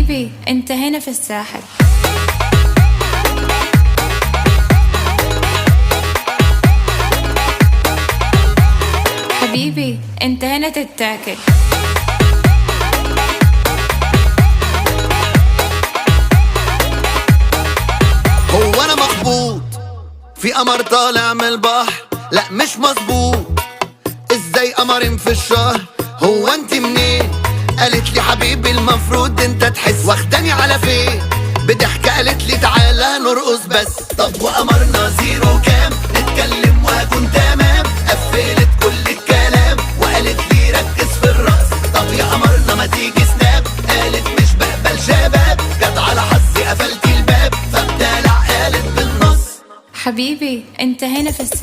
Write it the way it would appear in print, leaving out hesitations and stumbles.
حبيبي انت هنا في الساحل. حبيبي انت هنا تتاكل. هو انا مخبوط في قمر طالع من البحر؟ لا مش مظبوط. ازاي قمرين في الشهر؟ هو انت منين؟ قالت لي حبيبي المفروض انت تحس. واخداني على فين؟ بضحكة قالت لي تعالى نرقص بس. طب وقمرنا زيرو كام؟ نتكلم وهكون تمام. قفلت كل الكلام وقالت لي ركز في الرقص. طب يا قمرنا ما تيجي سناب؟ قالت مش بقبل شباب. جت على حظي قفلتي الباب فبدلع قالت بالنص. حبيبي انت هنا في الساحل.